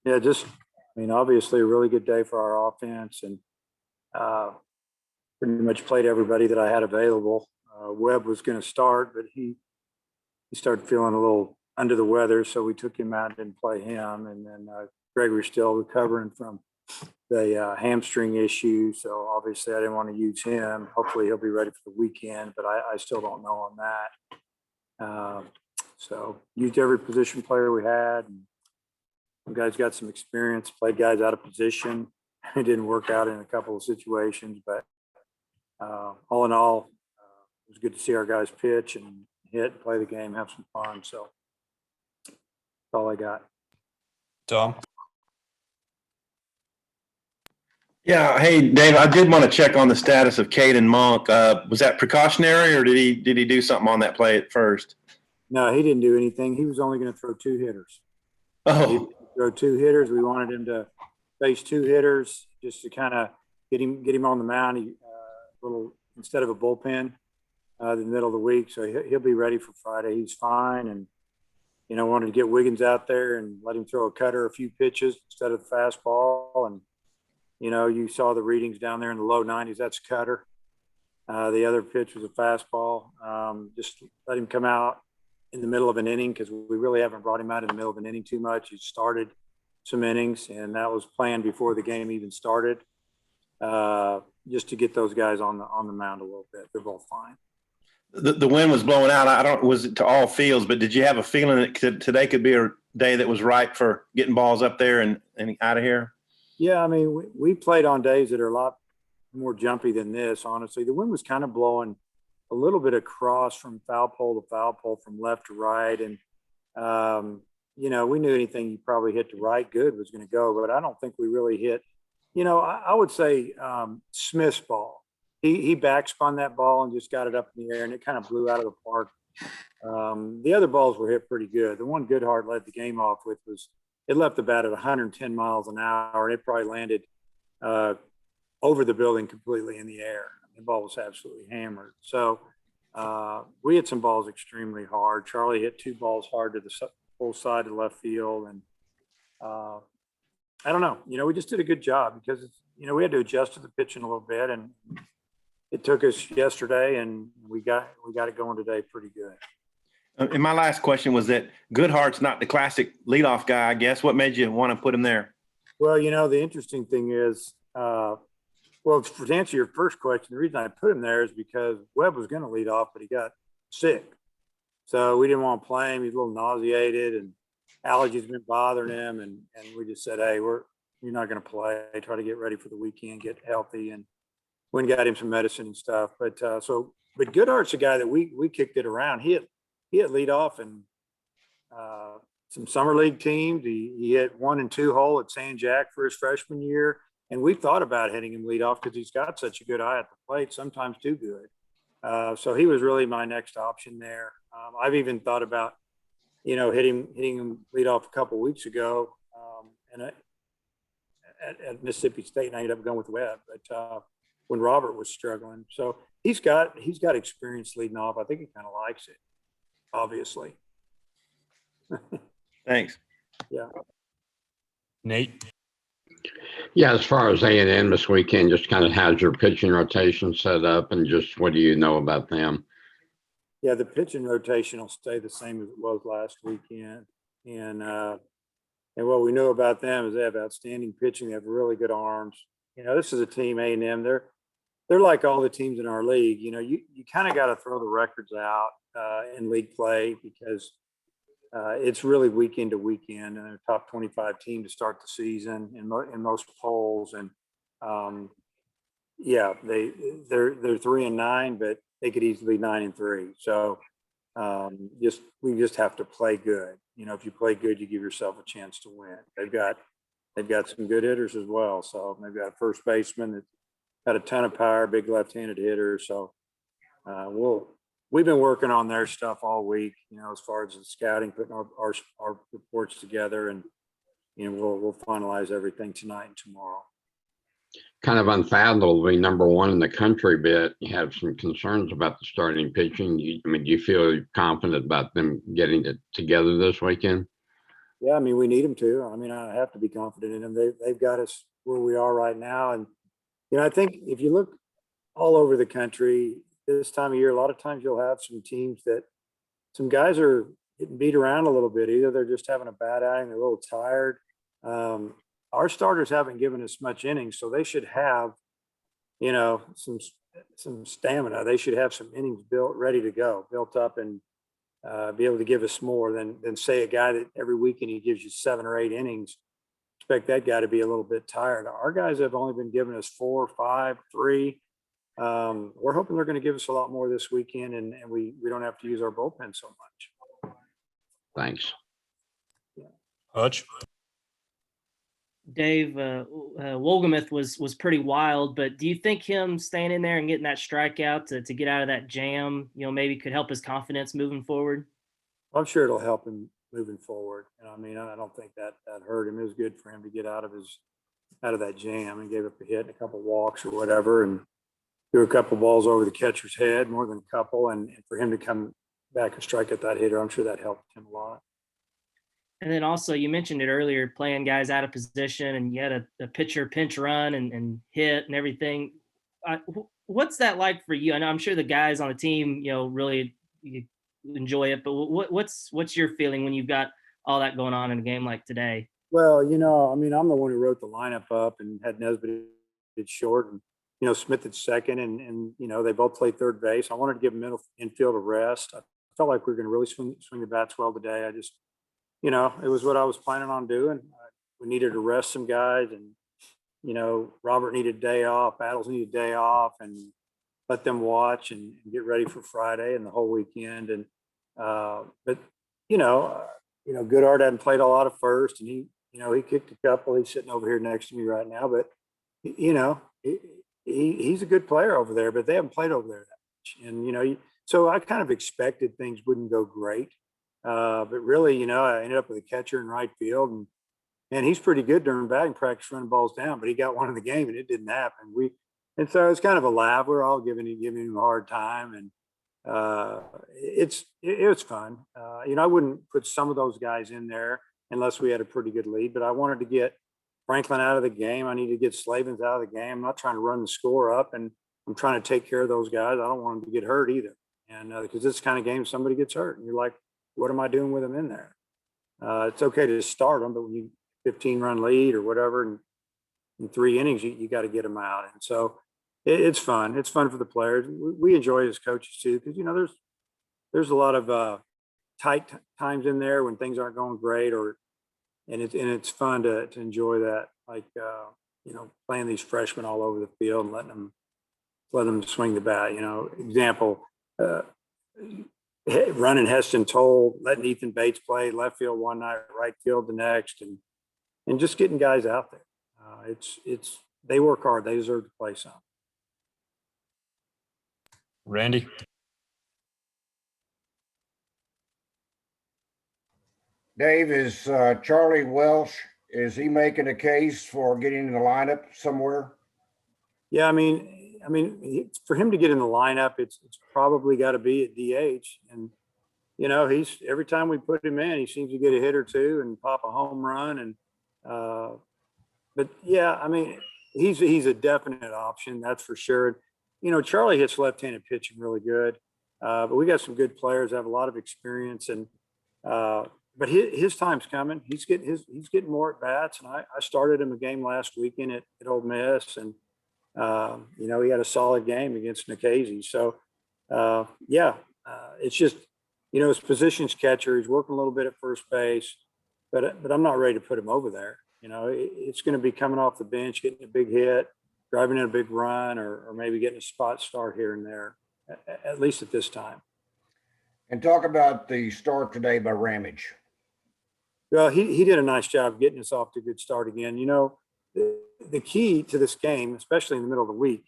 Yeah, obviously a really good day for our offense, and uh, pretty much played everybody that I had available. Webb was going to start, but he started feeling a little under the weather, so we took him out and didn't play him. And then Gregory's still recovering from the hamstring issue, so obviously I didn't want to use him. Hopefully he'll be ready for the weekend, but I still don't know on that. So used every position player we had. And some guys got some experience, played guys out of position. It didn't work out in a couple of situations, but all in all, it was good to see our guys pitch and hit, play the game, have some fun. So that's all I got. Tom? Yeah. Hey, Dave, I did want to check on the status of Caden Monk. Was that precautionary, or did he do something on that play at first? No, he didn't do anything. He was only going to throw 2 hitters. Oh, Throw 2 hitters. We wanted him to face 2 hitters just to kind of get him on the mound. Little instead of a bullpen the middle of the week, so he'll be ready for Friday. He's fine, and wanted to get Wiggins out there and let him throw a cutter, a few pitches instead of the fastball. And you saw the readings down there in the low 90s. That's cutter. The other pitch was a fastball. Just let him come out in the middle of an inning, because we really haven't brought him out in the middle of an inning too much. He started some innings, and that was planned before the game even started, just to get those guys on the mound a little bit. They're both fine. The wind was blowing out. Was it to all fields, but did you have a feeling that today could be a day that was ripe for getting balls up there and out of here? Yeah, we played on days that are a lot more jumpy than this, honestly. The wind was kind of blowing a little bit across from foul pole to foul pole, from left to right. And, we knew anything you probably hit to right good was going to go, but I don't think we really hit, I would say Smith's ball. He backspun that ball and just got it up in the air, and it kind of blew out of the park. The other balls were hit pretty good. The one Goodhart led the game off with it left the bat at 110 miles an hour, and it probably landed over the building completely in the air. The ball was absolutely hammered. So we hit some balls extremely hard. Charlie hit 2 balls hard to the full side of left field. And I don't know, we just did a good job, because, we had to adjust to the pitching a little bit, and it took us yesterday, and we got it going today pretty good. And my last question was that Goodhart's not the classic leadoff guy, I guess. What made you want to put him there? Well, the interesting thing is, to answer your first question, the reason I put him there is because Webb was going to lead off, but he got sick. So we didn't want to play him. He's a little nauseated, and allergies been bothering him. And we just said, hey, you're not going to play. Try to get ready for the weekend, get healthy. And we got him some medicine and stuff. But Goodhart's a guy that we kicked it around. He hit lead off in some summer league teams. He hit 1 and 2 hole at San Jack for his freshman year. And we thought about hitting him lead off because he's got such a good eye at the plate, sometimes too good. So he was really my next option there. I've even thought about, hitting him lead off a couple of weeks ago at Mississippi State, and I ended up going with Webb. But when Robert was struggling, so he's got experience leading off. I think he kind of likes it, obviously. Thanks. Yeah. Nate? Yeah, as far as A&M this weekend, just kind of how's your pitching rotation set up, and just what do you know about them? Yeah, the pitching rotation will stay the same as it was last weekend. And what we know about them is they have outstanding pitching. They have really good arms. This is a team, A&M. They're like all the teams in our league. You kind of got to throw the records out in league play, because it's really weekend to weekend, and they're a top 25 team to start the season in most polls. And they're 3-9, but they could easily 9-3. So we just have to play good. If you play good, you give yourself a chance to win. They've got some good hitters as well. So they've got a first baseman that's got a ton of power, big left-handed hitter. So we've been working on their stuff all week, as far as the scouting, putting our reports together, and we'll finalize everything tonight and tomorrow. Kind of unfathomably number 1 in the country, but you have some concerns about the starting pitching. Do you feel confident about them getting it together this weekend? Yeah, I mean, we need them to. I mean, I have to be confident in them. They've got us where we are right now. And, I think if you look all over the country this time of year, a lot of times you'll have some teams that some guys are getting beat around a little bit. Either they're just having a bad outing, they're a little tired. Our starters haven't given us much innings, so they should have, some stamina. They should have some innings built, ready to go, built up, and be able to give us more than say a guy that every weekend he gives you 7 or 8 innings. Expect that guy to be a little bit tired. Our guys have only been giving us 4, 5, 3. We're hoping they're going to give us a lot more this weekend, and we don't have to use our bullpen so much. Thanks. Hutch. Dave, Wolgamuth was pretty wild, but do you think him staying in there and getting that strikeout to get out of that jam, maybe could help his confidence moving forward? I'm sure it'll help him moving forward. I mean, I don't think that hurt him. It was good for him to get out of that jam and gave up a hit and a couple walks or whatever, and threw a couple balls over the catcher's head, more than a couple, and for him to come back and strike at that hitter, I'm sure that helped him a lot. And then also, you mentioned it earlier, playing guys out of position, and you had a pitcher pinch run and hit and everything. What's that like for you? I know I'm sure the guys on the team, really enjoy it, but what's your feeling when you've got all that going on in a game like today? Well, I mean, I'm the one who wrote the lineup up and had Nesbitt at short and, Smith at second, and they both played third base. I wanted to give them middle infield a rest. I felt like we were going to really swing the bats well today. I just, it was what I was planning on doing. We needed to rest some guys, and, Robert needed a day off, Battles needed a day off, and let them watch and get ready for Friday and the whole weekend. And, but, Goodart hadn't played a lot of first, and he kicked a couple. He's sitting over here next to me right now, but, he's a good player over there, but they haven't played over there that much. And, so I kind of expected things wouldn't go great. But really, I ended up with a catcher in right field, and he's pretty good during batting practice running balls down, but he got one in the game and it didn't happen. And so it's kind of a laugh. We're all giving him a hard time, and it was fun. I wouldn't put some of those guys in there unless we had a pretty good lead, but I wanted to get Franklin out of the game. I need to get Slavens out of the game. I'm not trying to run the score up, and I'm trying to take care of those guys. I don't want them to get hurt either. And because this kind of game, somebody gets hurt, and you're like, what am I doing with them in there? It's okay to start them, but when you 15-run lead or whatever, and in 3 innings, you got to get them out. And so it's fun. It's fun for the players. We enjoy it as coaches too, because there's a lot of tight times in there when things aren't going great, and it's fun to enjoy that, like playing these freshmen all over the field and letting them swing the bat. Example. Running Heston Toll, letting Ethan Bates play left field one night, right field the next, and just getting guys out there. They work hard. They deserve to play some. Randy. Dave, is Charlie Welsh, is he making a case for getting in the lineup somewhere? Yeah, I mean, for him to get in the lineup, it's probably got to be at DH. And, he's every time we put him in, he seems to get a hit or two and pop a home run. And, but yeah, I mean, he's a definite option. That's for sure. Charlie hits left-handed pitching really good. But we got some good players that have a lot of experience, and, but his time's coming. He's getting more at bats. And I started him a game last weekend at Ole Miss, and, he had a solid game against Nikhazy. So, it's just, his position's catcher. He's working a little bit at first base, but I'm not ready to put him over there. It's going to be coming off the bench, getting a big hit, driving in a big run, or maybe getting a spot start here and there, at least at this time. And talk about the start today by Ramage. Well, he did a nice job getting us off to a good start again. The key to this game, especially in the middle of the week,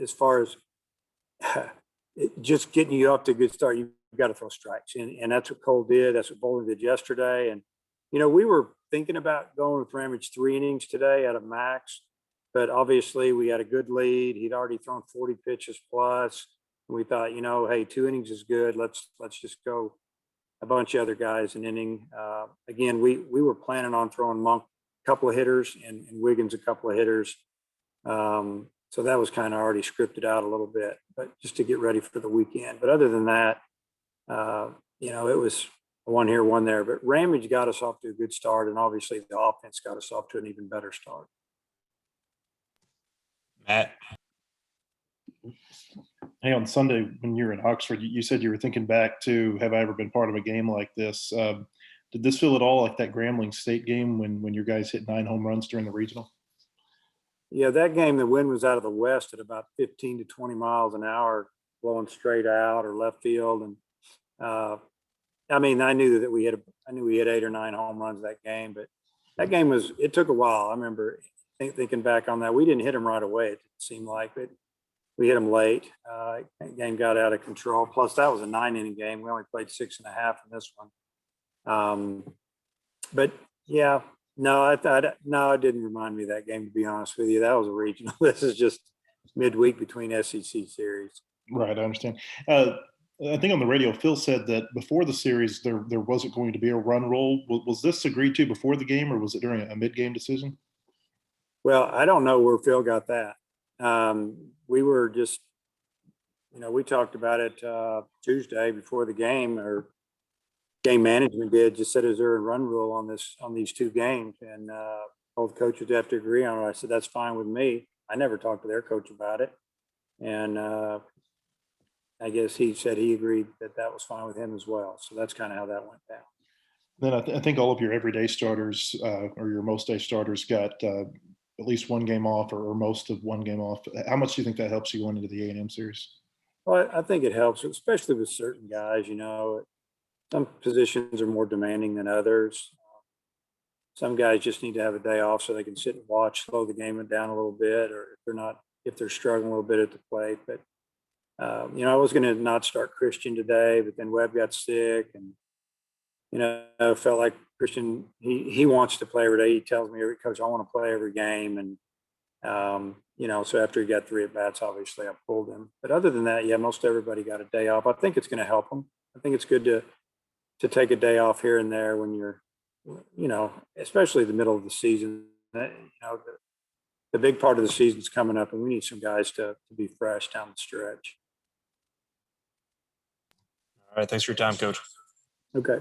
as far as just getting you off to a good start, you've got to throw strikes. And that's what Cole did. That's what Bowling did yesterday. And, we were thinking about going with Ramage 3 innings today at a max, but obviously we had a good lead. He'd already thrown 40 pitches plus. And we thought, hey, 2 innings is good. Let's just go a bunch of other guys an inning. Again, we were planning on throwing Monk a couple of hitters and Wiggins a couple of hitters. So that was kind of already scripted out a little bit, but just to get ready for the weekend. But other than that, it was one here, one there. But Ramage got us off to a good start, and obviously the offense got us off to an even better start. Matt. Hey, on Sunday when you were in Oxford, you said you were thinking back to, have I ever been part of a game like this? Did this feel at all like that Grambling State game when your guys hit 9 home runs during the regional? Yeah, that game, the wind was out of the west at about 15 to 20 miles an hour, blowing straight out or left field. And I knew that we had 8 or 9 home runs that game, but that game it took a while. I remember thinking back on that. We didn't hit them right away. It didn't seem like it. We hit them late. That game got out of control. Plus, that was a 9-inning game. We only played 6.5 in this one. But yeah, no, it didn't remind me of that game, to be honest with you. That was a regional. This is just midweek between SEC series. Right, I understand. I think on the radio, Phil said that before the series, there wasn't going to be a run roll. Was this agreed to before the game, or was it during a mid-game decision? Well, I don't know where Phil got that. We were just, we talked about it Tuesday before the game, or game management just said, is there a run rule on these 2 games? And both coaches have to agree on it. I said, that's fine with me. I never talked to their coach about it. And I guess he said he agreed that was fine with him as well. So that's kind of how that went down. Then I think all of your everyday starters or your most day starters got at least 1 game off or most of 1 game off. How much do you think that helps you going into the A&M series? Well, I think it helps, especially with certain guys. Some positions are more demanding than others. Some guys just need to have a day off so they can sit and watch, slow the game down a little bit, or if they're struggling a little bit at the plate. But I was going to not start Christian today, but then Webb got sick, and felt like Christian, he wants to play every day. He tells me, Coach, I want to play every game. And, so after he got 3 at-bats, obviously I pulled him. But other than that, yeah, most everybody got a day off. I think it's going to help them. I think it's good to take a day off here and there when you're, especially the middle of the season. The big part of the season's coming up, and we need some guys to be fresh down the stretch. All right. Thanks for your time, Coach. Okay.